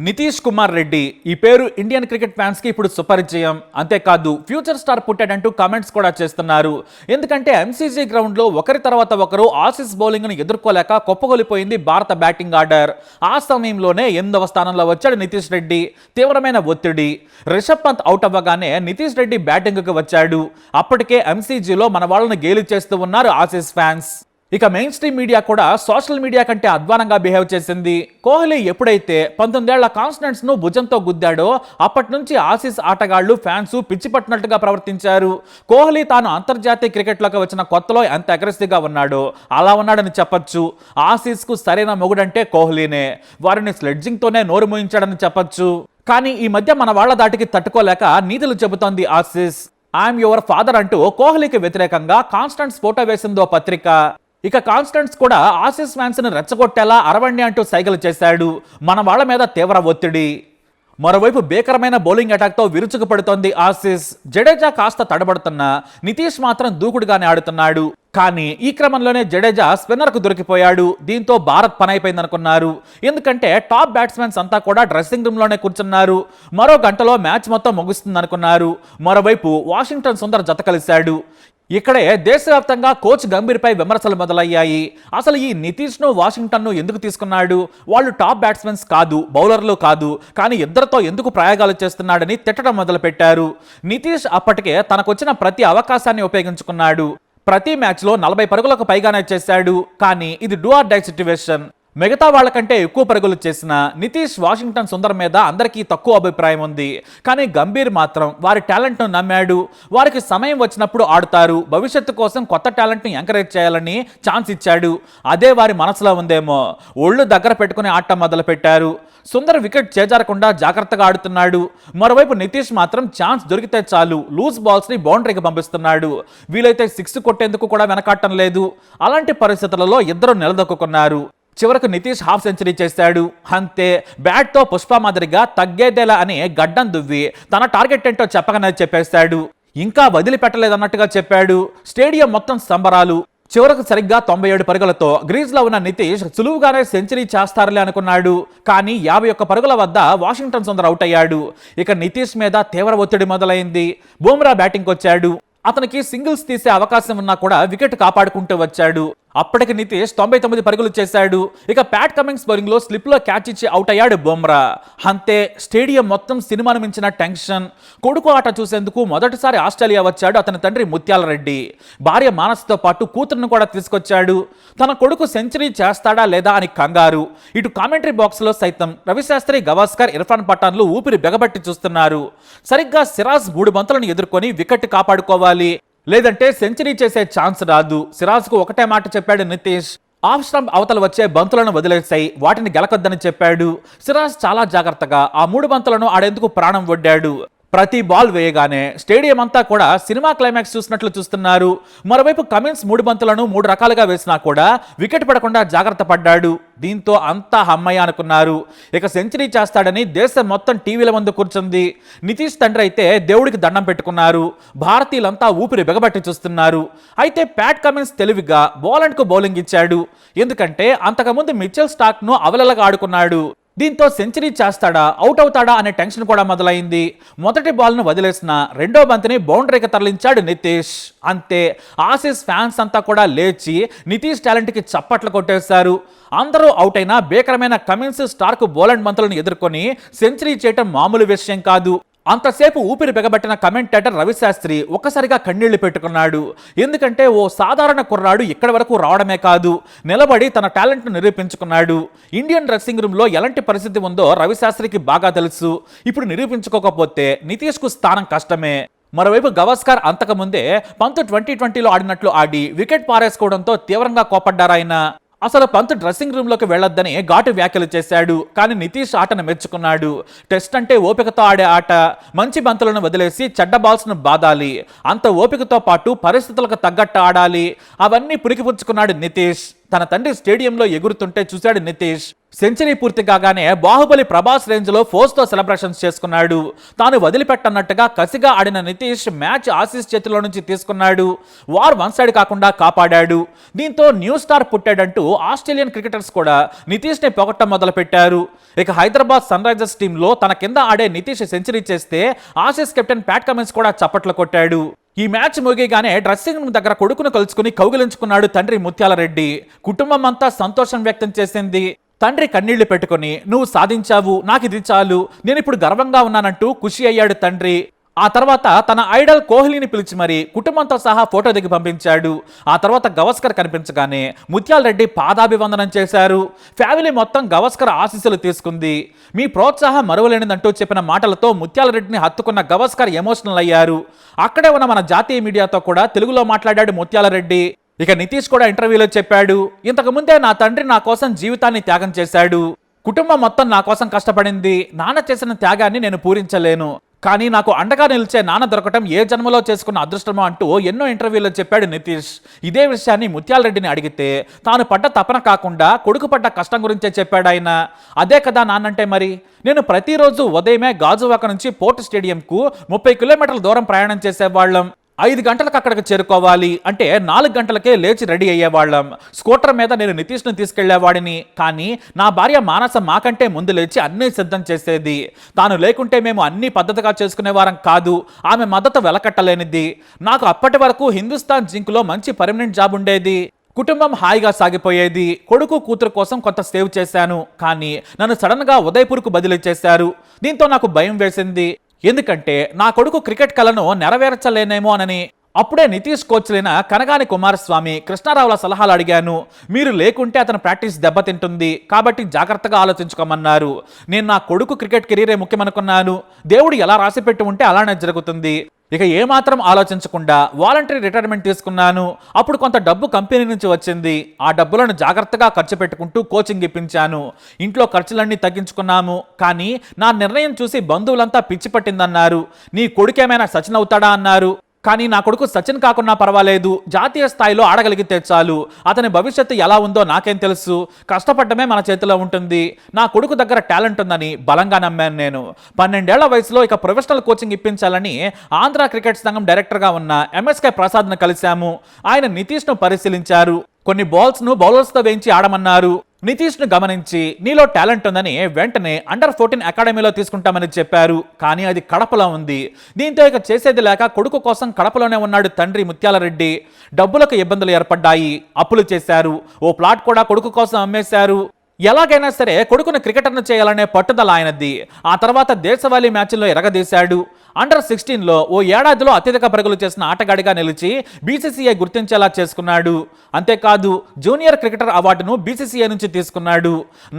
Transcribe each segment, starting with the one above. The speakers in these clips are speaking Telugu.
నితీష్ కుమార్ రెడ్డి ఈ పేరు ఇండియన్ క్రికెట్ ఫ్యాన్స్ కి ఇప్పుడు సుపరిచయం. అంతేకాదు ఫ్యూచర్ స్టార్ పుట్టాడంటూ కామెంట్స్ కూడా చేస్తున్నారు. ఎందుకంటే ఎంసీజీ గ్రౌండ్ లో ఒకరి తర్వాత ఒకరు ఆసీస్ బౌలింగ్ ను ఎదుర్కోలేక కుప్పగొలిపోయింది భారత బ్యాటింగ్ ఆర్డర్. ఆ సమయంలోనే 8వ స్థానంలో వచ్చాడు నితీష్ రెడ్డి. తీవ్రమైన ఒత్తిడి. రిషబ్ పంత్ అవుట్ అవ్వగానే నితీష్ రెడ్డి బ్యాటింగ్ కు వచ్చాడు. అప్పటికే ఎంసీజీలో మన వాళ్ళని గేలి చేస్తూ ఉన్నారు ఆసీస్ ఫ్యాన్స్. ఇక మెయిన్ స్ట్రీమ్ మీడియా కూడా సోషల్ మీడియా కంటే అధ్వానంగా బిహేవ్ చేసింది. కోహ్లీ ఎప్పుడైతే 19 ఏళ్ల కాన్స్టెంట్స్ ను భుజంతో గుద్దాడో అప్పటి నుంచి ఆసీస్ ఆటగాళ్లు ఫ్యాన్స్ పిచ్చి పట్టినట్టుగా ప్రవర్తించారు. కోహ్లీ తాను అంతర్జాతీయ క్రికెట్లోకి వచ్చిన కొత్తలో ఎంత అగ్రెసివ్ గా ఉన్నాడో అలా ఉన్నాడని చెప్పొచ్చు. ఆసీస్ కు సరైన మొగుడంటే కోహ్లీనే. వారిని స్లెడ్జింగ్ తోనే నోరు మూయించాడని చెప్పొచ్చు. కానీ ఈ మధ్య మన వాళ్ల దాటికి తట్టుకోలేక నీతులు చెబుతోంది ఆసీస్. ఐఎమ్ యువర్ ఫాదర్ అంటూ కోహ్లీకి వ్యతిరేకంగా కాన్స్టెంట్స్ ఫోటో వేసిందో పత్రిక. ఇక కాన్స్టెంట్స్ కూడా ఆసీస్ ఫ్యాన్స్ ని రెచ్చగొట్టేలా అరవండి అంటూ సైగలు చేశాడు. మన వాళ్ళ మీద తీవ్ర ఒత్తిడి. మరోవైపు భీకరమైన బౌలింగ్ అటాక్ తో విరుచుకుపడుతోంది ఆసీస్. జడేజా కాస్త తడబడుతున్నా నితీష్ మాత్రం దూకుడుగానే ఆడుతున్నాడు. కానీ ఈ క్రమంలోనే జడేజా స్పిన్నర్ కు దొరికిపోయాడు. దీంతో భారత్ పని అయిపోయిందనుకున్నారు. ఎందుకంటే టాప్ బ్యాట్స్మెన్స్ అంతా కూడా డ్రెస్సింగ్ రూమ్ లోనే కూర్చున్నారు. మరో గంటలో మ్యాచ్ మొత్తం ముగుస్తుందనుకున్నారు. మరోవైపు వాషింగ్టన్ సుందర్ జత కలిశాడు. ఇక్కడే దేశవ్యాప్తంగా కోచ్ గంభీర్పై విమర్శలు మొదలయ్యాయి. అసలు ఈ నితీష్ను వాషింగ్టన్ను ఎందుకు తీసుకున్నాడు? వాళ్ళు టాప్ బ్యాట్స్మెన్స్ కాదు, బౌలర్లు కాదు, కానీ ఇద్దరితో ఎందుకు ప్రయోగాలు చేస్తున్నాడని తిట్టడం మొదలుపెట్టారు. నితీష్ అప్పటికే తనకొచ్చిన ప్రతి అవకాశాన్ని ఉపయోగించుకున్నాడు. ప్రతి మ్యాచ్లో 40 పరుగులకు పైగానే చేశాడు. కానీ ఇది డూ ఆర్ డై సిట్యువేషన్. మిగతా వాళ్ళకంటే ఎక్కువ పరుగులు చేసిన నితీష్ వాషింగ్టన్ సుందర్ మీద అందరికీ తక్కువ అభిప్రాయం ఉంది. కానీ గంభీర్ మాత్రం వారి టాలెంట్ను నమ్మాడు. వారికి సమయం వచ్చినప్పుడు ఆడుతారు, భవిష్యత్తు కోసం కొత్త టాలెంట్ని ఎంకరేజ్ చేయాలని ఛాన్స్ ఇచ్చాడు. అదే వారి మనసులో ఉందేమో. ఒళ్ళు దగ్గర పెట్టుకుని ఆడటం మొదలు పెట్టారు. సుందర్ వికెట్ చేజారకుండా జాగ్రత్తగా ఆడుతున్నాడు. మరోవైపు నితీష్ మాత్రం ఛాన్స్ దొరికితే చాలు లూజ్ బాల్స్ ని బౌండరీకి పంపిస్తున్నాడు. వీలైతే 6 కొట్టేందుకు కూడా వెనకాడటం లేదు. అలాంటి పరిస్థితులలో ఇద్దరు నిలదొక్కున్నారు. చివరకు నితీష్ హాఫ్ సెంచరీ చేశాడు. అంతే, బ్యాట్తో పుష్ప మాదిరిగా తగ్గేదేలా అని గడ్డం దువ్వి తన టార్గెట్ ఏంటో చెప్పగానే చెప్పేశాడు. ఇంకా వదిలిపెట్టలేదన్నట్టుగా చెప్పాడు. స్టేడియం మొత్తం సంబరాలు. చివరకు సరిగ్గా 97 పరుగులతో గ్రీజ్లో ఉన్న నితీష్ సులువుగానే సెంచరీ చేస్తారులే అనుకున్నాడు. కానీ 51 పరుగుల వద్ద వాషింగ్టన్ సుందర్ అవుట్ అయ్యాడు. ఇక నితీష్ మీద తీవ్ర ఒత్తిడి మొదలైంది. బుమ్రా బ్యాటింగ్ వచ్చాడు. అతనికి సింగిల్స్ తీసే అవకాశం ఉన్నా కూడా వికెట్ కాపాడుకుంటూ వచ్చాడు. అప్పటికి నితీష్ 99 పరుగులు చేశాడు. ఇక ప్యాట్ కమిన్స్ బౌలింగ్ లో స్లిప్ లో క్యాచ్ ఇచ్చి అవుట్ అయ్యాడు బుమ్రా. అంతే, స్టేడియం మొత్తం సినిమాను మించిన టెన్షన్. కొడుకు ఆట చూసేందుకు మొదటిసారి ఆస్ట్రేలియా వచ్చాడు అతని తండ్రి ముత్యాల రెడ్డి. భార్య మానస్తో పాటు కూతురును కూడా తీసుకొచ్చాడు. తన కొడుకు సెంచరీ చేస్తాడా లేదా అని కంగారు. ఇటు కామెంటరీ బాక్స్ లో సైతం రవిశాస్త్రి, గవాస్కర్, ఇర్ఫాన్ పఠాన్లు ఊపిరి బిగబట్టి చూస్తున్నారు. సరిగ్గా సిరాజ్ 3 బంతులను ఎదుర్కొని వికెట్ కాపాడుకోవాలి, లేదంటే సెంచరీ చేసే ఛాన్స్ రాదు. సిరాజ్కు ఒకటే మాట చెప్పాడు నితీష్. ఆఫ్ స్టంప్ అవతల వచ్చే బంతులను వదిలేసాయి, వాటిని గెలకొద్దని చెప్పాడు. సిరాజ్ చాలా జాగ్రత్తగా ఆ 3 బంతులను ఆడేందుకు ప్రాణం ఒడ్డాడు. ప్రతి బాల్ వేయగానే స్టేడియం అంతా కూడా సినిమా క్లైమాక్స్ చూసినట్లు చూస్తున్నారు. మరోవైపు కమిన్స్ 3 బంతులను 3 రకాలుగా వేసినా కూడా వికెట్ పడకుండా జాగ్రత్త పడ్డాడు. దీంతో అంతా హమ్మయ్య అనుకున్నారు. ఇక సెంచరీ చేస్తాడని దేశం మొత్తం టీవీల ముందు కూర్చుంది. నితీష్ తండ్రి అయితే దేవుడికి దండం పెట్టుకున్నారు. భారతీయులంతా ఊపిరి బిగబట్టి చూస్తున్నారు. అయితే ప్యాట్ కమిన్స్ తెలివిగా బౌలండ్ కు బౌలింగ్ ఇచ్చాడు. ఎందుకంటే అంతకుముందు మిచెల్ స్టార్క్ ను అవలలగా ఆడుకున్నాడు. దీంతో సెంచరీ చేస్తాడా, అవుట్ అవుతాడా అనే టెన్షన్ కూడా మొదలైంది. మొదటి బాల్ను వదిలేసిన రెండో బంతిని బౌండరీకి తరలించాడు నితీష్. అంతే, ఆసీస్ ఫ్యాన్స్ అంతా కూడా లేచి నితీష్ టాలెంట్కి చప్పట్లు కొట్టేశారు. అందరూ అవుట్ అయినా భీకరమైన కమిన్స్, స్టార్క్, బౌలండ్ బంతులను ఎదుర్కొని సెంచరీ చేయటం మామూలు విషయం కాదు. అంతసేపు ఊపిరి బిగబట్టిన కమెంటేటర్ రవిశాస్త్రి ఒక్కసారిగా కన్నీళ్లు పెట్టుకున్నాడు. ఎందుకంటే ఓ సాధారణ కుర్రాడు ఇక్కడి వరకు రావడమే కాదు, నిలబడి తన టాలెంట్ను నిరూపించుకున్నాడు. ఇండియన్ డ్రెస్సింగ్ రూమ్ లో ఎలాంటి పరిస్థితి ఉందో రవిశాస్త్రికి బాగా తెలుసు. ఇప్పుడు నిరూపించుకోకపోతే నితీష్కు స్థానం కష్టమే. మరోవైపు గవాస్కర్ అంతకుముందే పంత్ 2020లో ఆడినట్లు ఆడి వికెట్ పారేసుకోవడంతో తీవ్రంగా కోపడ్డారాయన. అసలు పంత్ డ్రెస్సింగ్ రూమ్ లోకి వెళ్లొద్దని ఘాటు వ్యాఖ్యలు చేశాడు. కానీ నితీష్ ఆటను మెచ్చుకున్నాడు. టెస్ట్ అంటే ఓపికతో ఆడే ఆట. మంచి బంతులను వదిలేసి చెడ్డ బాల్స్ ను బాదాలి. అంత ఓపికతో పాటు పరిస్థితులకు తగ్గట్టు ఆడాలి. అవన్నీ పురికిపుచ్చుకున్నాడు నితీష్. తన తండ్రి స్టేడియంలో ఎగురుతుంటే చూశాడు నితీష్. సెంచరీ పూర్తి కాగానే బాహుబలి ప్రభాస్ రేంజ్ లో ఫోర్స్ తో సెలబ్రేషన్స్ చేసుకున్నాడు. తాను వదిలిపెట్టన్నట్టుగా కసిగా ఆడిన నితీష్ మ్యాచ్ ఆసీస్ చేతిలో నుంచి తీసుకున్నాడు. వార్ వన్ సైడ్ కాకుండా కాపాడాడు. దీంతో న్యూ స్టార్ పుట్టాడంటూ ఆస్ట్రేలియన్ క్రికెటర్స్ కూడా నితీష్ ని పొగట్టం మొదలు పెట్టారు. ఇక హైదరాబాద్ సన్ రైజర్స్ టీంలో తన కింద ఆడే నితీష్ సెంచరీ చేస్తే ఆసీస్ కెప్టెన్ ప్యాట్ కమిన్స్ కూడా చప్పట్లు కొట్టాడు. ఈ మ్యాచ్ ముగియగానే డ్రెస్సింగ్ రూమ్ దగ్గర కొడుకును కలుసుకుని కౌగిలించుకున్నాడు తండ్రి ముత్యాలరెడ్డి. కుటుంబం అంతా సంతోషం వ్యక్తం చేసింది. తండ్రి కన్నీళ్లు పెట్టుకుని నువ్వు సాధించావు, నాకు ఇది చాలు, నేను ఇప్పుడు గర్వంగా ఉన్నానంటూ ఖుషి అయ్యాడు తండ్రి. ఆ తర్వాత తన ఐడల్ కోహ్లీని పిలిచి మరి కుటుంబంతో సహా ఫోటో దిగి పంపించాడు. ఆ తర్వాత గవస్కర్ కనిపించగానే ముత్యాలరెడ్డి పాదాభివందనం చేశారు. ఫ్యామిలీ మొత్తం గవస్కర్ ఆశీస్సులు తీసుకుంది. మీ ప్రోత్సాహం మరువలేనిదంటూ చెప్పిన మాటలతో ముత్యాలరెడ్డిని హత్తుకున్న గవస్కర్ ఎమోషనల్ అయ్యారు. అక్కడే ఉన్న మన జాతీయ మీడియాతో కూడా తెలుగులో మాట్లాడాడు ముత్యాలరెడ్డి. ఇక నితీష్ కూడా ఇంటర్వ్యూలో చెప్పాడు, ఇంతకు ముందే నా తండ్రి నా కోసం జీవితాన్ని త్యాగం చేశాడు. కుటుంబం మొత్తం నా కోసం కష్టపడింది. నాన్న చేసిన త్యాగాన్ని నేను పూరించలేను. కానీ నాకు అండగా నిలిచే నాన్న దొరకటం ఏ జన్మలో చేసుకున్న అదృష్టమో అంటూ ఎన్నో ఇంటర్వ్యూలో చెప్పాడు నితీష్. ఇదే విషయాన్ని ముత్యాలరెడ్డిని అడిగితే తాను పడ్డ తపన కాకుండా కొడుకు పడ్డ కష్టం గురించే చెప్పాడు ఆయన. అదే కదా నాన్నంటే మరి. నేను ప్రతిరోజు ఉదయమే గాజువాక నుంచి పోర్ట్ స్టేడియంకు 30 కిలోమీటర్ల దూరం ప్రయాణం చేసేవాళ్ళం. 5 గంటలకు అక్కడికి చేరుకోవాలి అంటే 4 గంటలకే లేచి రెడీ అయ్యేవాళ్ళం. స్కూటర్ మీద నేను నితీష్ను తీసుకెళ్లేవాడిని. కానీ నా భార్య మానస మాకంటే ముందు లేచి అన్నీ సిద్ధం చేసేది. తాను లేకుంటే మేము అన్ని పద్ధతిగా చేసుకునేవారం కాదు. ఆమె మద్దతు వెలకట్టలేనిది. నాకు అప్పటి వరకు హిందుస్థాన్ జింక్లో మంచి పర్మనెంట్ జాబ్ ఉండేది. కుటుంబం హాయిగా సాగిపోయేది. కొడుకు కూతురు కోసం కొంత సేవ్ చేశాను. కానీ నన్ను సడన్గా ఉదయపూర్కు బదిలీ చేశారు. దీంతో నాకు భయం వేసింది. ఎందుకంటే నా కొడుకు క్రికెట్ కలను నెరవేర్చలేనేమో అనని. అప్పుడే నితీష్ కోచ్లైన కనగాని కుమారస్వామి, కృష్ణారావుల సలహాలు అడిగాను. మీరు లేకుంటే అతని ప్రాక్టీస్ దెబ్బతింటుంది కాబట్టి జాగ్రత్తగా ఆలోచించుకోమన్నారు. నేను నా కొడుకు క్రికెట్ కెరీరే ముఖ్యమనుకున్నాను. దేవుడు ఎలా రాసిపెట్టి ఉంటే అలానే జరుగుతుంది. ఇక ఏమాత్రం ఆలోచించకుండా వాలంటరీ రిటైర్మెంట్ తీసుకున్నాను. అప్పుడు కొంత డబ్బు కంపెనీ నుంచి వచ్చింది. ఆ డబ్బులను జాగ్రత్తగా ఖర్చు పెట్టుకుంటూ కోచింగ్ ఇప్పించాను. ఇంట్లో ఖర్చులన్నీ తగ్గించుకున్నాము. కానీ నా నిర్ణయం చూసి బంధువులంతా పిచ్చి పట్టిందన్నారు. నీ కొడుకేమైనా సచిన్ అవుతాడా అన్నారు. కానీ నా కొడుకు సచిన్ కాకున్నా పర్వాలేదు, జాతీయ స్థాయిలో ఆడగలిగితే చాలు. అతని భవిష్యత్తు ఎలా ఉందో నాకేం తెలుసు. కష్టపడమే మన చేతిలో ఉంటుంది. నా కొడుకు దగ్గర టాలెంట్ ఉందని బలంగా నమ్మాను నేను. 12 ఏళ్ల వయసులో ఇక ప్రొఫెషనల్ కోచింగ్ ఇప్పించాలని ఆంధ్ర క్రికెట్ సంఘం డైరెక్టర్గా ఉన్న ఎంఎస్కే ప్రసాద్ను కలిశాము. ఆయన నితీష్ను పరిశీలించారు. కొన్ని బాల్స్ను బౌలర్స్తో వేయించి ఆడమన్నారు. నితీష్ను గమనించి నీలో టాలెంట్ ఉందని వెంటనే అండర్-14 అకాడమీలో తీసుకుంటామని చెప్పారు. కానీ అది కడపలో ఉంది. దీంతో ఇక చేసేది లేక కొడుకు కోసం కడపలోనే ఉన్నాడు తండ్రి ముత్యాలరెడ్డి. డబ్బులకు ఇబ్బందులు ఏర్పడ్డాయి. అప్పులు చేశారు. ఓ ప్లాట్ కూడా కొడుకు కోసం అమ్మేశారు. ఎలాగైనా సరే కొడుకును క్రికెటర్ను చేయాలనే పట్టుదల ఆయనది. ఆ తర్వాత దేశవాళీ మ్యాచ్ల్లో ఎరగదీశాడు. అండర్-16లో ఓ ఏడాదిలో అత్యధిక పరుగులు చేసిన ఆటగాడిగా నిలిచి బీసీసీఐ గుర్తించేలా చేసుకున్నాడు. అంతేకాదు జూనియర్ క్రికెటర్ అవార్డును బీసీసీఐ నుంచి తీసుకున్నాడు.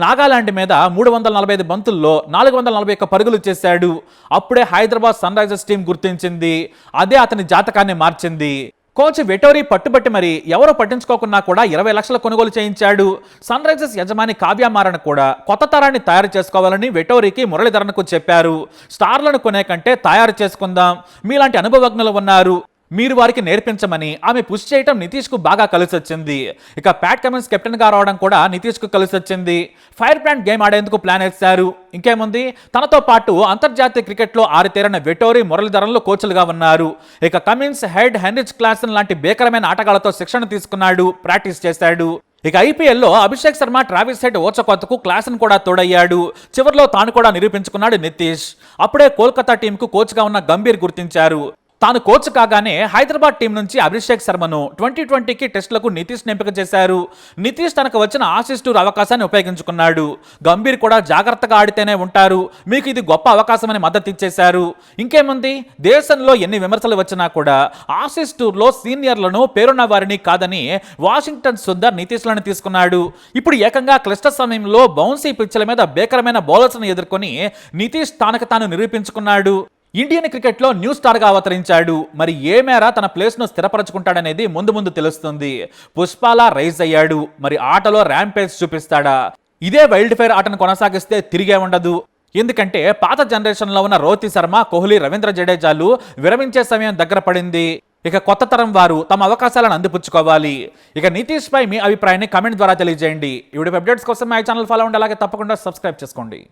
నాగాలాండ్ మీద 345 బంతుల్లో 441 పరుగులు చేశాడు. అప్పుడే హైదరాబాద్ సన్ రైజర్స్ టీం గుర్తించింది. అదే అతని జాతకాన్ని మార్చింది. కోచ్ వెటోరీ పట్టుబట్టి మరి ఎవరో పట్టించుకోకున్నా కూడా 20 లక్షల కొనుగోలు చేయించాడు. సన్ రైజర్స్ యజమాని కావ్య మారన్ కూడా కొత్త తరాన్ని తయారు చేసుకోవాలని వెటోరీకి మురళీధరన్కు చెప్పారు. స్టార్లను కొనే కంటే తయారు చేసుకుందాం, మీలాంటి అనుభవజ్ఞులు ఉన్నారు, మీరు వారికి నేర్పించమని ఆమె పుష్ చేయటం నితీష్కు బాగా కలిసొచ్చింది. ఇక ప్యాట్ కమిన్స్ కెప్టెన్గా రావడం కూడా నితీష్కు కలిసొచ్చింది. ఫైర్ ప్లాంట్ గేమ్ ఆడేందుకు ప్లాన్ వేశారు. ఇంకేముంది, తనతో పాటు అంతర్జాతీయ క్రికెట్లో ఆరితేరిన వెటోరీ, మురళీధరన్లు కోచ్లుగా ఉన్నారు. ఇక కమిన్స్, హెడ్, హెన్రిచ్ క్లాసన్ లాంటి భీకరమైన ఆటగాళ్లతో శిక్షణ తీసుకున్నాడు, ప్రాక్టీస్ చేశాడు. ఇక ఐపీఎల్లో అభిషేక్ శర్మ, ట్రావిస్ హెడ్ ఓచకోతకు క్లాసన్ కూడా తోడయ్యాడు. చివరిలో తాను కూడా నిరూపించుకున్నాడు నితీష్. అప్పుడే కోల్కతా టీంకు కోచ్గా ఉన్న గంభీర్ గుర్తించారు. తాను కోచ్ కాగానే హైదరాబాద్ టీం నుంచి అభిషేక్ శర్మను 2020కి టెస్టులకు నితీష్ ఎంపిక చేశారు. నితీష్ తనకు వచ్చిన ఆసీస్ టూర్ అవకాశాన్ని ఉపయోగించుకున్నాడు. గంభీర్ కూడా జాగ్రత్తగా ఆడితేనే ఉంటారు, మీకు ఇది గొప్ప అవకాశమని మద్దతు ఇచ్చేశారు. ఇంకేముంది, దేశంలో ఎన్ని విమర్శలు వచ్చినా కూడా ఆసీస్ టూర్లో సీనియర్లను, పేరున్న వారిని కాదని వాషింగ్టన్ సుందర్ నితీష్లను తీసుకున్నాడు. ఇప్పుడు ఏకంగా క్లిష్ట సమయంలో బౌన్సీ పిచ్ల మీద భీకరమైన బౌలర్స్ను ఎదుర్కొని నితీష్ తనకు తాను నిరూపించుకున్నాడు. ఇండియన్ క్రికెట్లో న్యూ స్టార్గా అవతరించాడు. మరి ఏ మేర తన ప్లేస్ను స్థిరపరచుకుంటాడనేది ముందు ముందు తెలుస్తుంది. పుష్పాలా రైజ్ అయ్యాడు. మరి ఆటలో ర్యాంపేజ్ చూపిస్తాడా? ఇదే వైల్డ్ ఫైర్ ఆటను కొనసాగిస్తే తిరిగే ఉండదు. ఎందుకంటే పాత జనరేషన్లో ఉన్న రోహిత్ శర్మ, కోహ్లీ, రవీంద్ర జడేజాలు విరమించే సమయం దగ్గర పడింది. ఇక కొత్త తరం వారు తమ అవకాశాలను అందిపుచ్చుకోవాలి. ఇక నితీష్ పై మీ అభిప్రాయాన్ని కమెంట్ ద్వారా తెలియజేయండి. ఈ వీడియో అప్డేట్స్ కోసం మా ఛానల్ ఫాలో అవ్వండి, అలాగే తప్పకుండా సబ్స్క్రైబ్ చేసుకోండి.